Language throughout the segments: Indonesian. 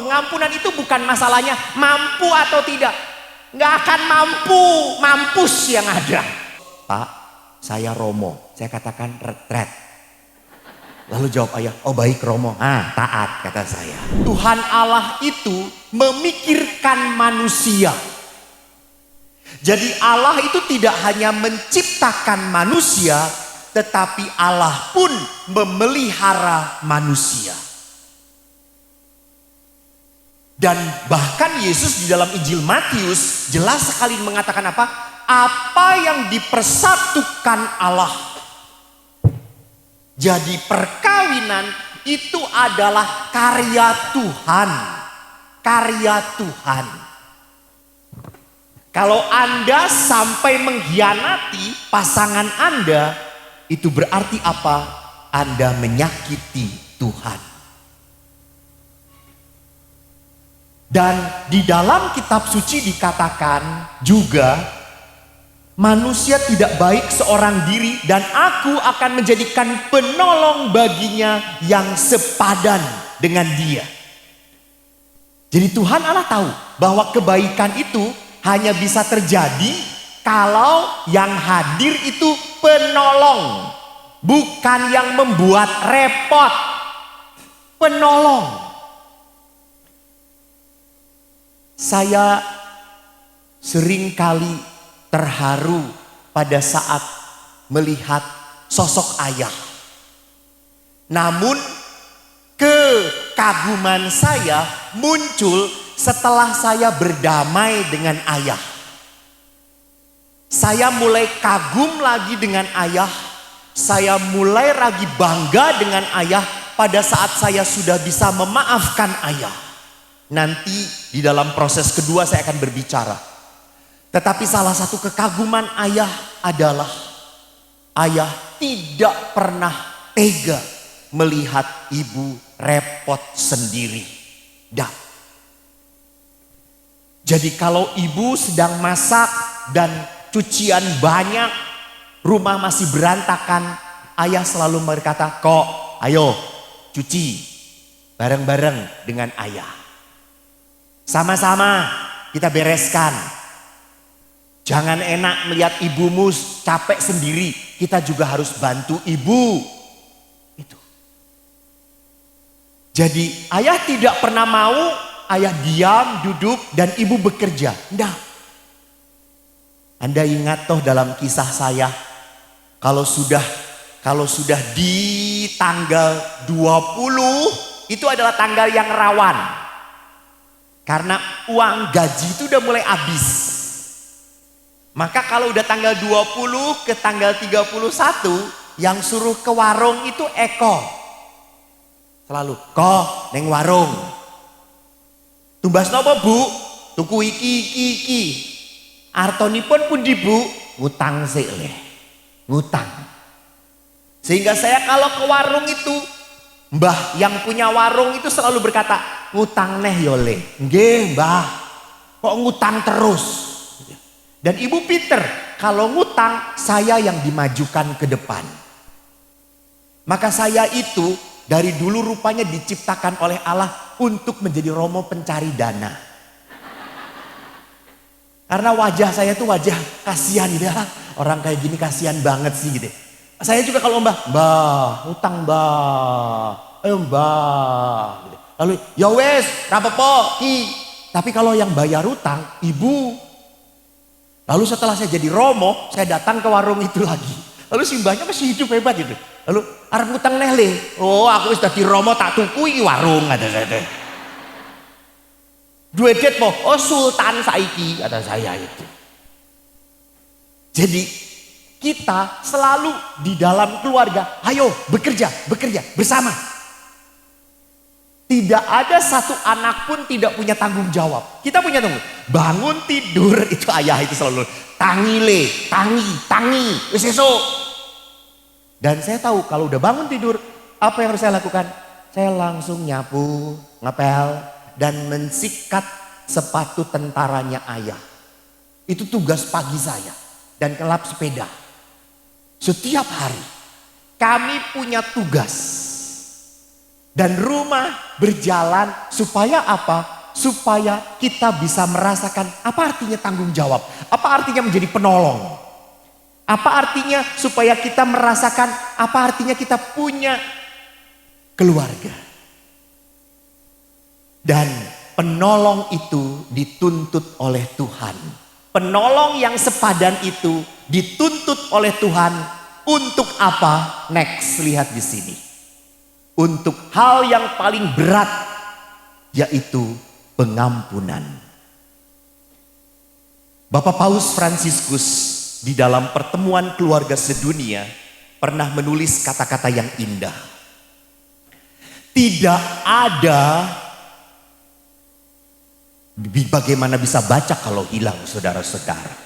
Pengampunan itu bukan masalahnya mampu atau tidak. Nggak akan mampu, mampus yang ada. Pak, saya Romo. Saya katakan retret. Lalu jawab ayah, oh baik Romo. Taat kata saya. Tuhan Allah itu memikirkan manusia. Jadi Allah itu tidak hanya menciptakan manusia, tetapi Allah pun memelihara manusia. Dan bahkan Yesus di dalam Injil Matius jelas sekali mengatakan apa? Apa yang dipersatukan Allah. Jadi perkawinan itu adalah karya Tuhan. Karya Tuhan. Kalau Anda sampai mengkhianati pasangan Anda, itu berarti apa? Anda menyakiti Tuhan. Dan di dalam kitab suci dikatakan juga, manusia tidak baik seorang diri dan aku akan menjadikan penolong baginya yang sepadan dengan dia. Jadi Tuhan Allah tahu bahwa kebaikan itu hanya bisa terjadi kalau yang hadir itu penolong. Bukan yang membuat repot. Penolong. Saya sering kali terharu pada saat melihat sosok ayah. Namun kekaguman saya muncul setelah saya berdamai dengan ayah. Saya mulai kagum lagi dengan ayah. Saya mulai lagi bangga dengan ayah pada saat saya sudah bisa memaafkan ayah. Nanti di dalam proses kedua saya akan berbicara. Tetapi salah satu kekaguman ayah adalah ayah tidak pernah tega melihat ibu repot sendiri. Jadi kalau ibu sedang masak dan cucian banyak, rumah masih berantakan, ayah selalu berkata, kok ayo cuci bareng-bareng dengan ayah. Sama-sama kita bereskan. Jangan enak melihat ibumu capek sendiri, kita juga harus bantu ibu. Itu. Jadi ayah tidak pernah mau ayah diam, duduk dan ibu bekerja. Enggak. Anda ingat toh dalam kisah saya, kalau sudah di tanggal 20 itu adalah tanggal yang rawan. Karena uang gaji itu udah mulai habis. Maka kalau udah tanggal 20 ke tanggal 31, yang suruh ke warung itu Eko. Selalu, kok neng warung. Tumbas nopo bu? Tuku iki. Artonipun pun dibu, ngutang sih leh. Ngutang. Sehingga saya kalau ke warung itu, mbah yang punya warung itu selalu berkata, ngutang neh yole. Nggih mbah, kok ngutang terus. Dan ibu pinter, kalau ngutang saya yang dimajukan ke depan. Maka saya itu dari dulu rupanya diciptakan oleh Allah untuk menjadi Romo pencari dana. Karena wajah saya tuh wajah kasihan gitu ya. Orang kayak gini kasihan banget sih gitu. Saya juga kalau mbah, utang mbah, mbah. Gitu. Lalu ya wes, rapopo, tapi kalau yang bayar utang ibu. Lalu setelah saya jadi Romo, saya datang ke warung itu lagi. Lalu si mbahnya masih hidup hebat gitu. Lalu arep utang neh le. Oh aku wis dadi Romo tak tuku iki warung kata saya. Duit po, oh sultan saiki kata saya itu. Jadi kita selalu di dalam keluarga, ayo bekerja bersama. Tidak ada satu anak pun tidak punya tanggung jawab. Kita punya tanggung. Bangun tidur itu ayah itu selalu tangi, wis esuk. Dan saya tahu kalau udah bangun tidur, apa yang harus saya lakukan? Saya langsung nyapu, ngepel dan mensikat sepatu tentaranya ayah. Itu tugas pagi saya dan kelap sepeda. Setiap hari kami punya tugas. Dan rumah berjalan supaya apa? Supaya kita bisa merasakan apa artinya tanggung jawab. Apa artinya menjadi penolong. Apa artinya supaya kita merasakan apa artinya kita punya keluarga. Dan penolong itu dituntut oleh Tuhan. Penolong yang sepadan itu dituntut oleh Tuhan untuk apa? Next, lihat di sini. Untuk hal yang paling berat, yaitu pengampunan. Bapak Paus Fransiskus di dalam pertemuan keluarga sedunia pernah menulis kata-kata yang indah. Tidak ada, bagaimana bisa baca kalau hilang, saudara-saudara.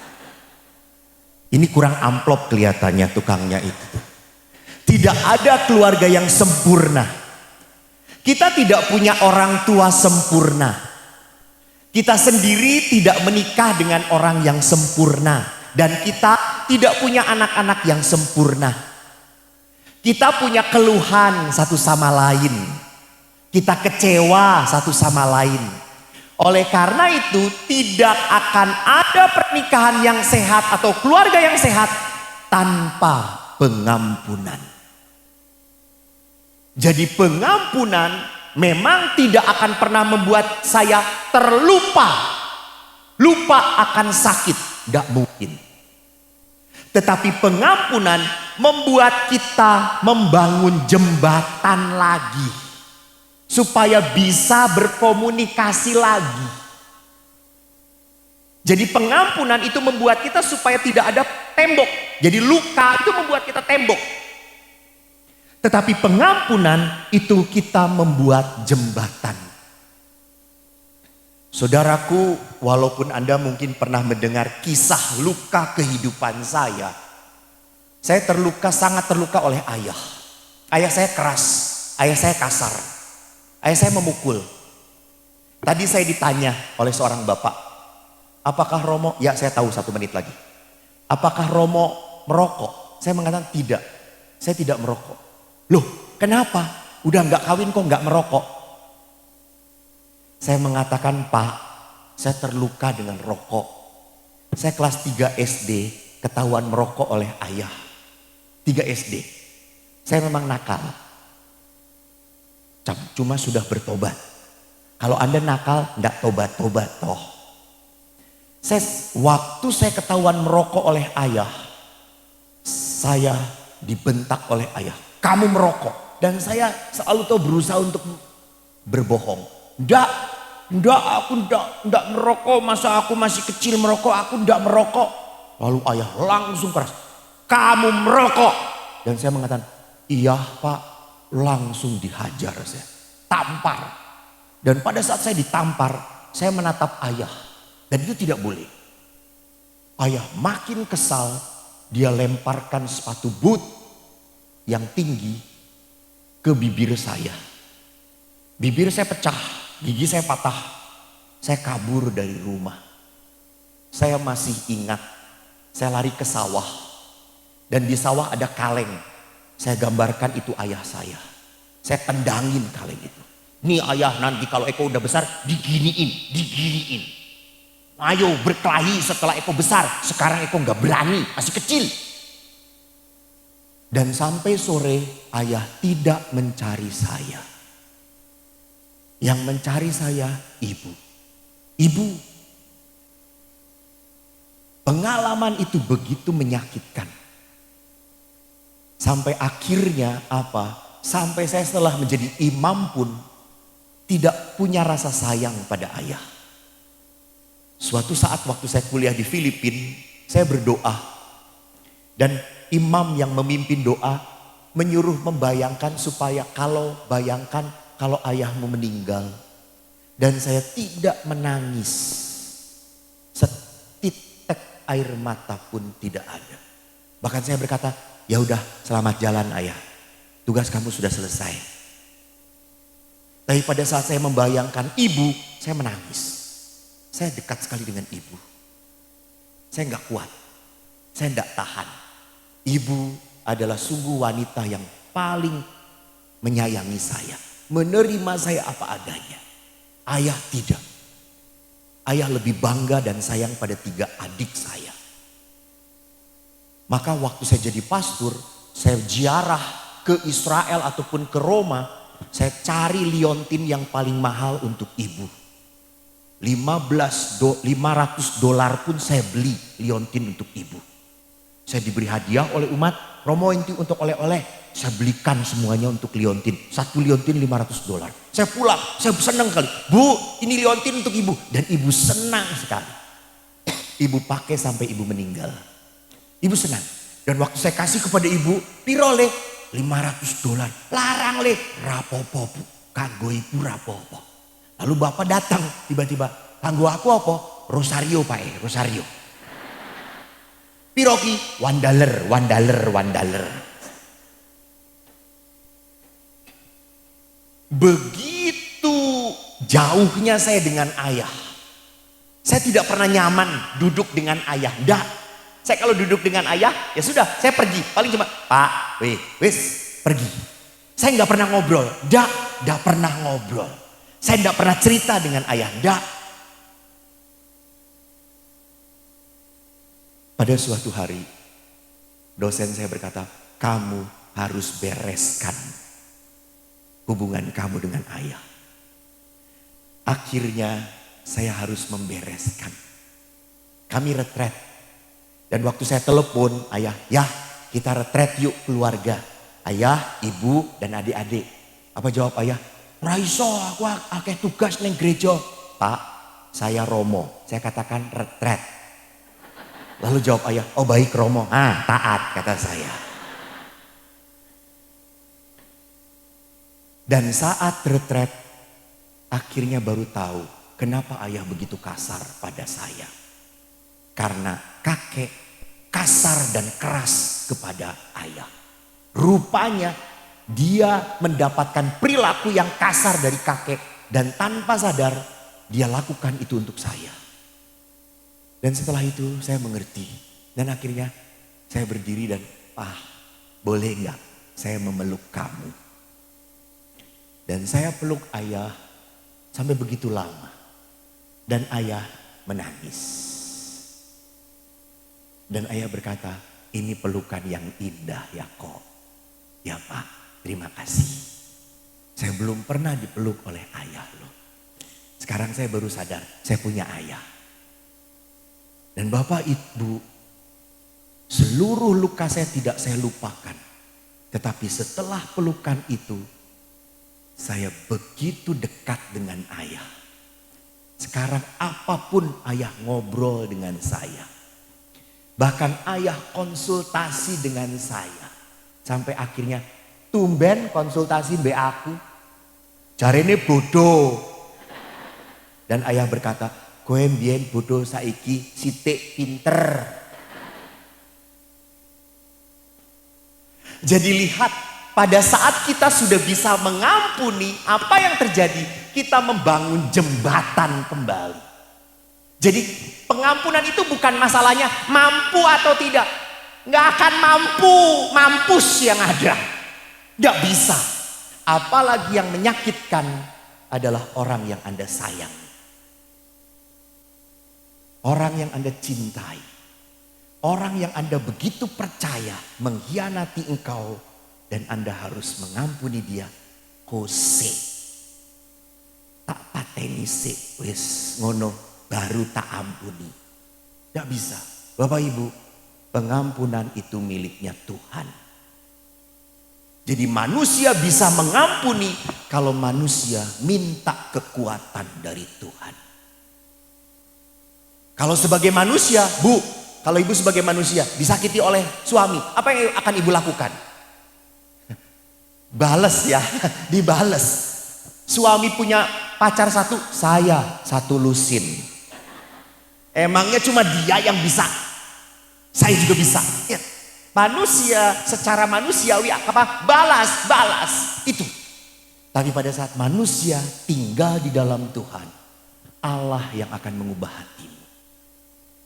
Ini kurang amplop kelihatannya tukangnya itu. Tidak ada keluarga yang sempurna. Kita tidak punya orang tua sempurna. Kita sendiri tidak menikah dengan orang yang sempurna. Dan kita tidak punya anak-anak yang sempurna. Kita punya keluhan satu sama lain. Kita kecewa satu sama lain. Oleh karena itu tidak akan ada pernikahan yang sehat atau keluarga yang sehat tanpa pengampunan. Jadi pengampunan memang tidak akan pernah membuat saya terlupa. Lupa akan sakit, tidak mungkin. Tetapi pengampunan membuat kita membangun jembatan lagi. Supaya bisa berkomunikasi lagi. Jadi pengampunan itu membuat kita supaya tidak ada tembok. Jadi luka itu membuat kita tembok. Tetapi pengampunan itu kita membuat jembatan. Saudaraku, walaupun Anda mungkin pernah mendengar kisah luka kehidupan saya terluka, sangat terluka oleh ayah. Ayah saya keras, ayah saya kasar, ayah saya memukul. Tadi saya ditanya oleh seorang bapak, apakah Romo, ya saya tahu 1 menit lagi. Apakah Romo merokok? Saya mengatakan tidak, saya tidak merokok. Loh, kenapa? Udah nggak kawin kok nggak merokok? Saya mengatakan, Pak, saya terluka dengan rokok. Saya kelas 3 SD ketahuan merokok oleh ayah. 3 SD. Saya memang nakal. Cuma sudah bertobat. Kalau Anda nakal, enggak tobat-tobat toh. Waktu saya ketahuan merokok oleh ayah, saya dibentak oleh ayah. Kamu merokok. Dan saya selalu tuh berusaha untuk berbohong. Enggak, aku enggak merokok. Masa aku masih kecil merokok, aku enggak merokok. Lalu ayah langsung keras, kamu merokok. Dan saya mengatakan, iya Pak, langsung dihajar saya. Tampar. Dan pada saat saya ditampar, saya menatap ayah. Dan itu tidak boleh. Ayah makin kesal, dia lemparkan sepatu boot yang tinggi ke bibir saya. Bibir saya pecah, gigi saya patah. Saya kabur dari rumah. Saya masih ingat, saya lari ke sawah. Dan di sawah ada kaleng. Saya gambarkan itu ayah saya. Saya tendangin kaleng itu. Nih ayah, nanti kalau Eko udah besar diginiin. Ayo berkelahi setelah Eko besar. Sekarang Eko gak berani, masih kecil. Dan sampai sore ayah tidak mencari saya. Yang mencari saya ibu. Ibu. Pengalaman itu begitu menyakitkan. Sampai akhirnya apa? Sampai saya setelah menjadi imam pun tidak punya rasa sayang pada ayah. Suatu saat waktu saya kuliah di Filipina, saya berdoa. Dan imam yang memimpin doa menyuruh membayangkan supaya kalau ayahmu meninggal. Dan saya tidak menangis. Setitik air mata pun tidak ada. Bahkan saya berkata, ya udah selamat jalan ayah. Tugas kamu sudah selesai. Tapi pada saat saya membayangkan ibu, saya menangis. Saya dekat sekali dengan ibu. Saya nggak kuat. Saya nggak tahan. Ibu adalah sungguh wanita yang paling menyayangi saya. menerima saya apa adanya. Ayah tidak. Ayah lebih bangga dan sayang pada 3 adik saya. Maka waktu saya jadi pastor, saya ziarah ke Israel ataupun ke Roma, saya cari liontin yang paling mahal untuk ibu. $500 pun saya beli liontin untuk ibu. Saya diberi hadiah oleh umat, Romo inti untuk oleh-oleh. Saya belikan semuanya untuk liontin. 1 liontin $500. Saya pulang, saya senang sekali. Bu, ini liontin untuk ibu. Dan ibu senang sekali. Ibu pakai sampai ibu meninggal. Ibu senang. Dan waktu saya kasih kepada ibu, piro le? $500. Larang le. Rapopo bu. Kanggo ibu rapopo. Lalu bapak datang tiba-tiba. Kanggo aku apa? Rosario pak Rosario. Piroki? $1. Begitu jauhnya saya dengan ayah. Saya tidak pernah nyaman duduk dengan ayah. Enggak. Saya kalau duduk dengan ayah, ya sudah, saya pergi. Paling cuma, Pak, wis, pergi. Saya nggak pernah ngobrol. Enggak pernah ngobrol. Saya nggak pernah cerita dengan ayah. Enggak. Pada suatu hari, dosen saya berkata, kamu harus bereskan hubungan kamu dengan ayah. Akhirnya saya harus membereskan. Kami retret. Dan waktu saya telepon ayah, ya kita retret yuk keluarga. Ayah, ibu, dan adik-adik. Apa jawab ayah? Raiso, aku akeh tugas neng gereja. Pak, saya Romo. Saya katakan retret. Lalu jawab ayah, oh baik Romo. Taat kata saya. Dan saat retret, akhirnya baru tahu kenapa ayah begitu kasar pada saya. Karena kakek kasar dan keras kepada ayah. Rupanya dia mendapatkan perilaku yang kasar dari kakek. Dan tanpa sadar dia lakukan itu untuk saya. Dan setelah itu saya mengerti. Dan akhirnya saya berdiri dan boleh gak saya memeluk kamu. Dan saya peluk ayah sampai begitu lama. Dan ayah menangis. Dan ayah berkata, ini pelukan yang indah ya kok. Ya Pak, terima kasih. Saya belum pernah dipeluk oleh ayah loh. Sekarang saya baru sadar, saya punya ayah. Dan Bapak Ibu, seluruh luka saya tidak saya lupakan. Tetapi setelah pelukan itu, saya begitu dekat dengan ayah. Sekarang apapun ayah ngobrol dengan saya. Bahkan ayah konsultasi dengan saya. Sampai akhirnya tumben konsultasi mbak aku. Jarene bodoh. Dan ayah berkata, kowe mbien bodoh saiki sithik pinter. Jadi lihat, pada saat kita sudah bisa mengampuni, apa yang terjadi? Kita membangun jembatan kembali. Jadi pengampunan itu bukan masalahnya mampu atau tidak. Nggak akan mampu, mampus yang ada. Nggak bisa. Apalagi yang menyakitkan adalah orang yang Anda sayang. Orang yang Anda cintai. Orang yang Anda begitu percaya mengkhianati engkau. Dan Anda harus mengampuni dia. Kose. Tak pateni sik wis ngono baru tak ampuni. Tidak bisa. Bapak Ibu, pengampunan itu miliknya Tuhan. Jadi manusia bisa mengampuni kalau manusia minta kekuatan dari Tuhan. Kalau sebagai manusia, Bu, kalau ibu sebagai manusia disakiti oleh suami, apa yang akan ibu lakukan? Bales ya, dibales. Suami punya pacar satu, saya satu lusin. Emangnya cuma dia yang bisa? Saya juga bisa. Ya. Manusia secara manusiawi apa? Balas itu. Tapi pada saat manusia tinggal di dalam Tuhan, Allah yang akan mengubah hati.